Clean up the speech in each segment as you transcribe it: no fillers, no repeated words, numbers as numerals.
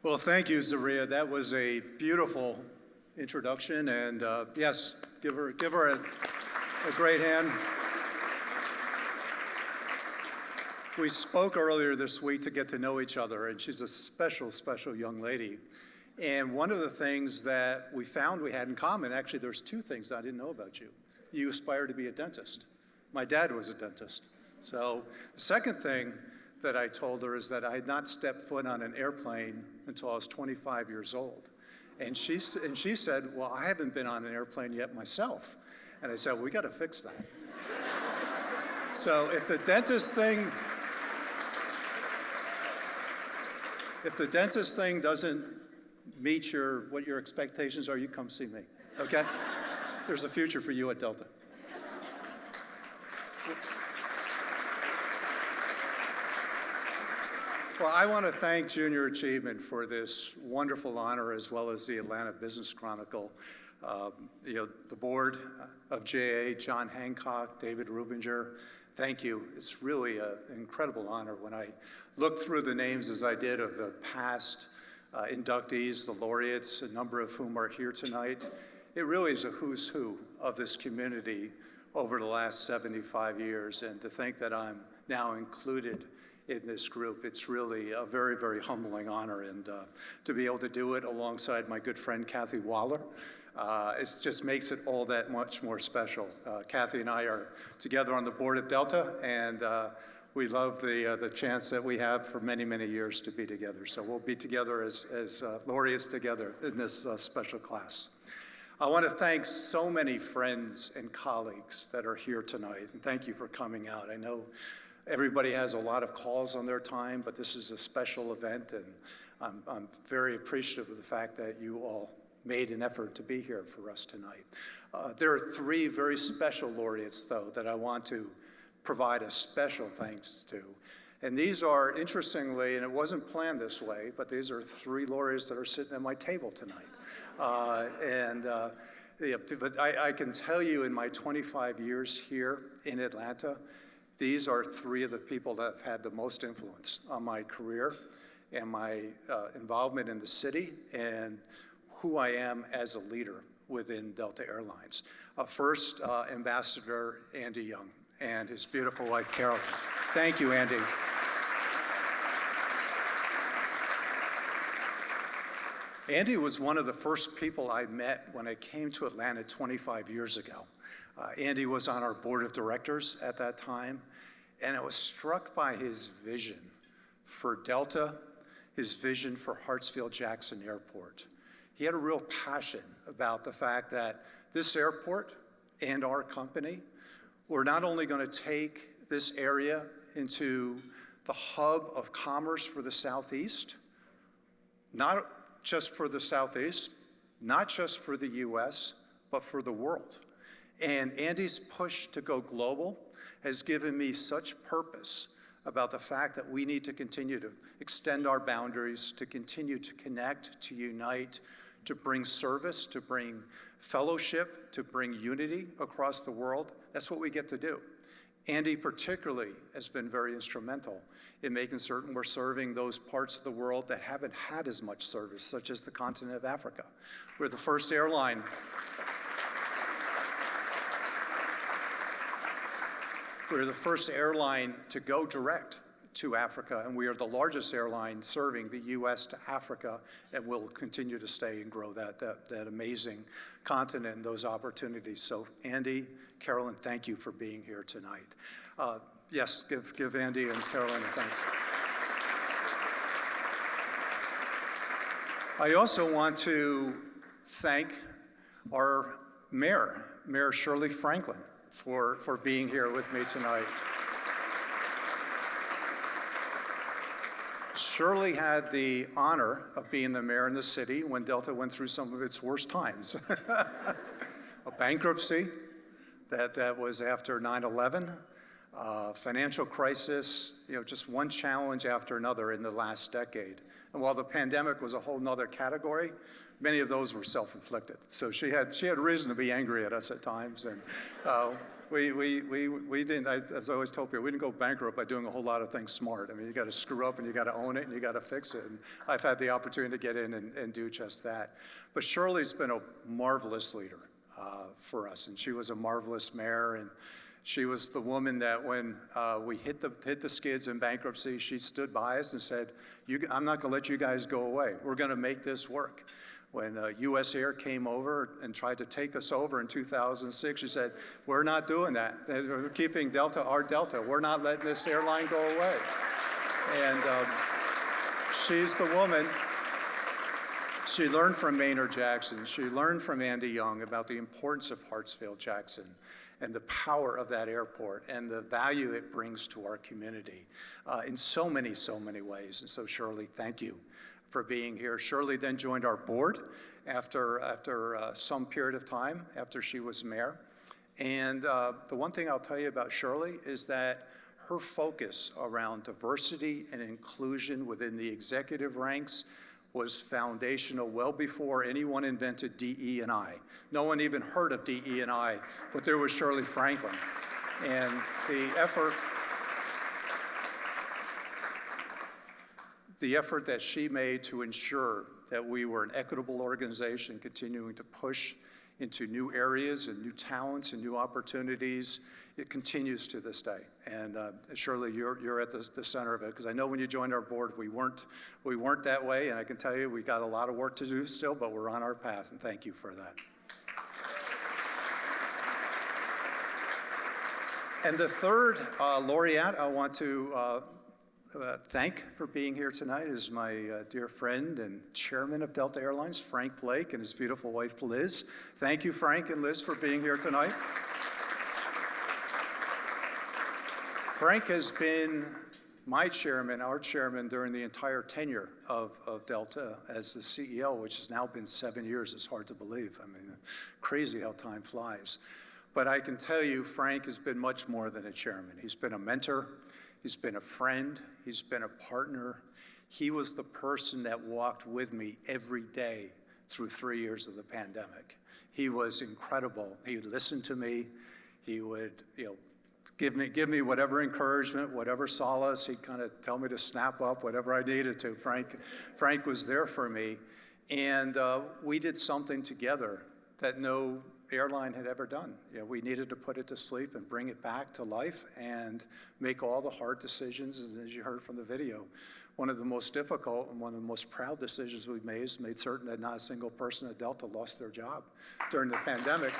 Well, thank you, Zaria. That was a beautiful introduction, and yes, give her a great hand. We spoke earlier this week to get to know each other, and she's a special, special young lady. And one of the things that we found we had in common, actually there's two things I didn't know about you. You aspire to be a dentist. My dad was a dentist. So the second thing that I told her is that I had not stepped foot on an airplane until I was 25 years old. And she said, well, I haven't been on an airplane yet myself. And I said, we got to fix that. So if the dentist thing doesn't meet what your expectations are, you come see me, okay? There's a future for you at Delta. Well, I want to thank Junior Achievement for this wonderful honor, as well as the Atlanta Business Chronicle. The board of JA, John Hancock, David Rubinger, thank you. It's really an incredible honor. When I looked through the names, as I did, of the past inductees, the laureates, a number of whom are here tonight, it really is a who's who of this community over the last 75 years. And to think that I'm now included in this group, it's really a very, very humbling honor, and to be able to do it alongside my good friend Kathy Waller, it just makes it all that much more special. Kathy and I are together on the board of Delta, and we love the chance that we have for many, many years to be together. So we'll be together as laureates together in this special class. I want to thank so many friends and colleagues that are here tonight, and thank you for coming out. I know everybody has a lot of calls on their time, but this is a special event, and I'm very appreciative of the fact that you all made an effort to be here for us tonight. There are three very special laureates, though, that I want to provide a special thanks to. And these are, interestingly, and it wasn't planned this way, but these are three laureates that are sitting at my table tonight. But I can tell you, in my 25 years here in Atlanta, these are three of the people that have had the most influence on my career and my involvement in the city and who I am as a leader within Delta Airlines. First, Ambassador Andy Young and his beautiful wife, Carolyn. Thank you, Andy. Andy was one of the first people I met when I came to Atlanta 25 years ago. Andy was on our board of directors at that time, and I was struck by his vision for Delta, his vision for Hartsfield-Jackson Airport. He had a real passion about the fact that this airport and our company were not only going to take this area into the hub of commerce for the Southeast, not just for the Southeast, not just for the US, but for the world. And Andy's push to go global has given me such purpose about the fact that we need to continue to extend our boundaries, to continue to connect, to unite, to bring service, to bring fellowship, to bring unity across the world. That's what we get to do. Andy particularly has been very instrumental in making certain we're serving those parts of the world that haven't had as much service, such as the continent of Africa. We're the first airline to go direct to Africa, and we are the largest airline serving the U.S. to Africa, and will continue to stay and grow that amazing continent and those opportunities. So Andy, Carolyn, thank you for being here tonight. Yes, give Andy and Carolyn a thanks. I also want to thank our mayor, Mayor Shirley Franklin, for being here with me tonight. Shirley had the honor of being the mayor in the city when Delta went through some of its worst times. A bankruptcy that was after 9/11, financial crisis, just one challenge after another in the last decade. And while the pandemic was a whole nother category, many of those were self-inflicted. So she had reason to be angry at us at times, and we didn't, as I always told people, we didn't go bankrupt by doing a whole lot of things smart. I mean, you got to screw up and you got to own it and you got to fix it. And I've had the opportunity to get in and do just that. But Shirley's been a marvelous leader for us, and she was a marvelous mayor. And she was the woman that when we hit the skids in bankruptcy, she stood by us and said, I'm not going to let you guys go away. We're going to make this work. When U.S. Air came over and tried to take us over in 2006, she said, we're not doing that. We're keeping Delta, our Delta. We're not letting this airline go away. And she's the woman. She learned from Maynard Jackson. She learned from Andy Young about the importance of Hartsfield-Jackson and the power of that airport and the value it brings to our community in so many ways. And so, Shirley, thank you for being here. Shirley then joined our board after some period of time after she was mayor. And the one thing I'll tell you about Shirley is that her focus around diversity and inclusion within the executive ranks was foundational well before anyone invented DE&I. No one even heard of DE&I, but there was Shirley Franklin. And the effort that she made to ensure that we were an equitable organization continuing to push into new areas and new talents and new opportunities, it continues to this day. And Shirley, you're at the center of it, because I know when you joined our board, we weren't that way, and I can tell you we got a lot of work to do still, but we're on our path, and thank you for that. And the third laureate I want to thank for being here tonight is my dear friend and chairman of Delta Airlines, Frank Blake, and his beautiful wife, Liz. Thank you, Frank and Liz, for being here tonight. Frank has been my chairman, our chairman, during the entire tenure of Delta as the CEO, which has now been 7 years. It's hard to believe. I mean, crazy how time flies. But I can tell you, Frank has been much more than a chairman. He's been a mentor. He's been a friend. He's been a partner. He was the person that walked with me every day through 3 years of the pandemic. He was incredible. He would listen to me. He would, give me whatever encouragement, whatever solace. He'd kind of tell me to snap up, whatever I needed to. Frank was there for me. And we did something together that no airline had ever done. We needed to put it to sleep and bring it back to life and make all the hard decisions. And as you heard from the video, one of the most difficult and one of the most proud decisions we've made is made certain that not a single person at Delta lost their job during the pandemic.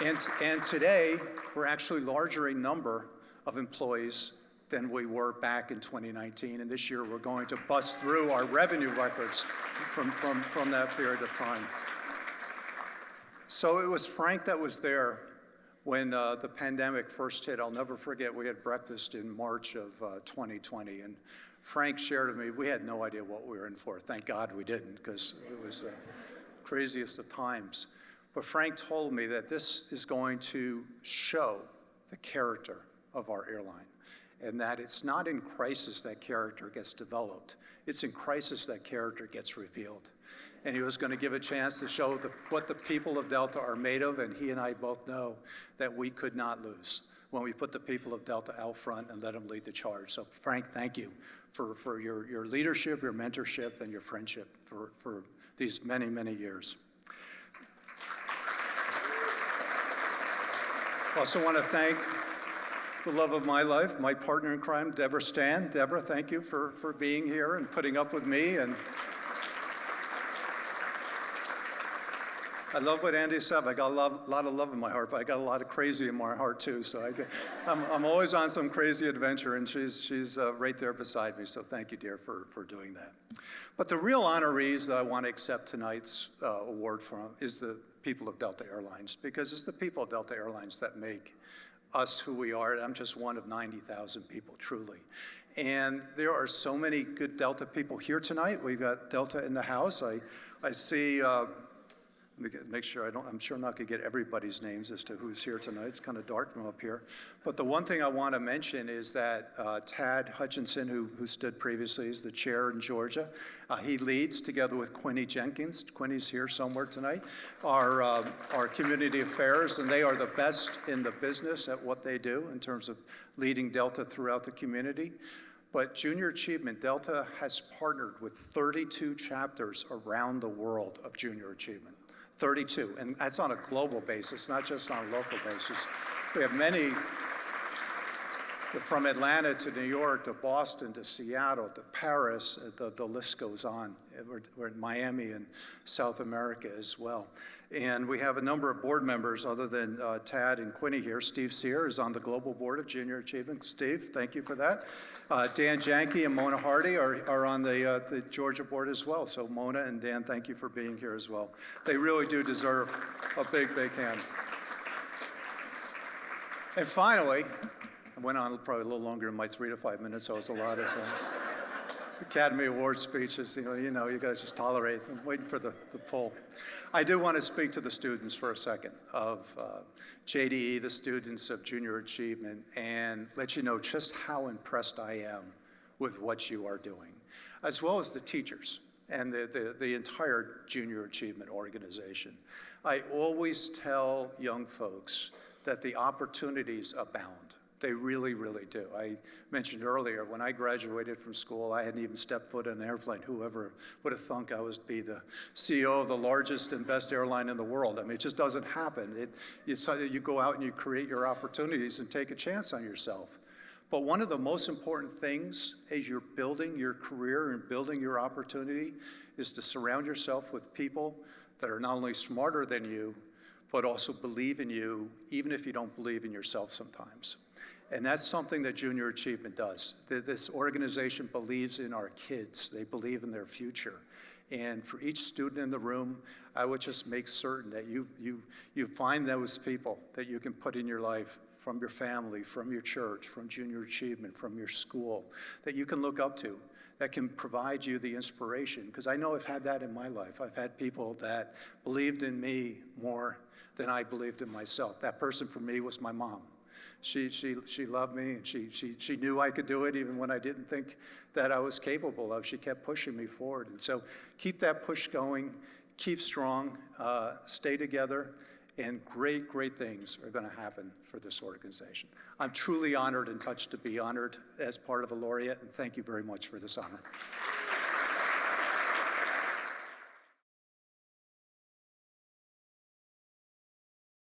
And today, we're actually larger in number of employees than we were back in 2019. And this year, we're going to bust through our revenue records from that period of time. So it was Frank that was there when the pandemic first hit. I'll never forget, we had breakfast in March of 2020. And Frank shared with me, we had no idea what we were in for. Thank God we didn't, because it was the craziest of times. But Frank told me that this is going to show the character of our airline, and that it's not in crisis that character gets developed. It's in crisis that character gets revealed. And he was going to give a chance to show what the people of Delta are made of, and he and I both know that we could not lose when we put the people of Delta out front and let them lead the charge. So Frank, thank you for your leadership, your mentorship, and your friendship for these many years. I also want to thank the love of my life, my partner in crime, Deborah Stan. Deborah, thank you for being here and putting up with me. And I love what Andy said. I got a lot of love in my heart, but I got a lot of crazy in my heart too. So I'm always on some crazy adventure, and she's right there beside me. So thank you, dear, for doing that. But the real honorees that I want to accept tonight's award from is the people of Delta Airlines, because it's the people of Delta Airlines that make us who we are. I'm just one of 90,000 people, truly. And there are so many good Delta people here tonight. We've got Delta in the house. I see Let me make sure I'm sure I'm not going to get everybody's names as to who's here tonight. It's kind of dark from up here. But the one thing I want to mention is that Tad Hutchinson, who stood previously as the chair in Georgia, he leads together with Quinny Jenkins. Quinny's here somewhere tonight. Our community affairs, and they are the best in the business at what they do in terms of leading Delta throughout the community. But Junior Achievement, Delta has partnered with 32 chapters around the world of Junior Achievement. 32, and that's on a global basis, not just on a local basis. We have many, from Atlanta to New York to Boston to Seattle to Paris, the list goes on. We're in Miami and South America as well. And we have a number of board members other than Tad and Quinny here. Steve Sear is on the global board of Junior Achievement. Steve, thank you for that. Dan Janke and Mona Hardy are on the Georgia board as well. So Mona and Dan, thank you for being here as well. They really do deserve a big, big hand. And finally, I went on probably a little longer than my 3 to 5 minutes, so it was a lot of things. Academy Award speeches, you got to just tolerate them. I'm waiting for the poll. I do want to speak to the students for a second of JDE, the students of Junior Achievement, and let you know just how impressed I am with what you are doing, as well as the teachers and the entire Junior Achievement organization. I always tell young folks that the opportunities abound. They really, really do. I mentioned earlier, when I graduated from school, I hadn't even stepped foot in an airplane. Whoever would have thunk I was be the CEO of the largest and best airline in the world? I mean, it just doesn't happen. You go out and you create your opportunities and take a chance on yourself. But one of the most important things as you're building your career and building your opportunity is to surround yourself with people that are not only smarter than you, but also believe in you, even if you don't believe in yourself sometimes. And that's something that Junior Achievement does. This organization believes in our kids. They believe in their future. And for each student in the room, I would just make certain that you find those people that you can put in your life, from your family, from your church, from Junior Achievement, from your school, that you can look up to, that can provide you the inspiration. Because I know I've had that in my life. I've had people that believed in me more than I believed in myself. That person for me was my mom. She loved me, and she knew I could do it even when I didn't think that I was capable of. She kept pushing me forward. And so keep that push going, keep strong, stay together, and great, great things are going to happen for this organization. I'm truly honored and touched to be honored as part of a Laureate, and thank you very much for this honor.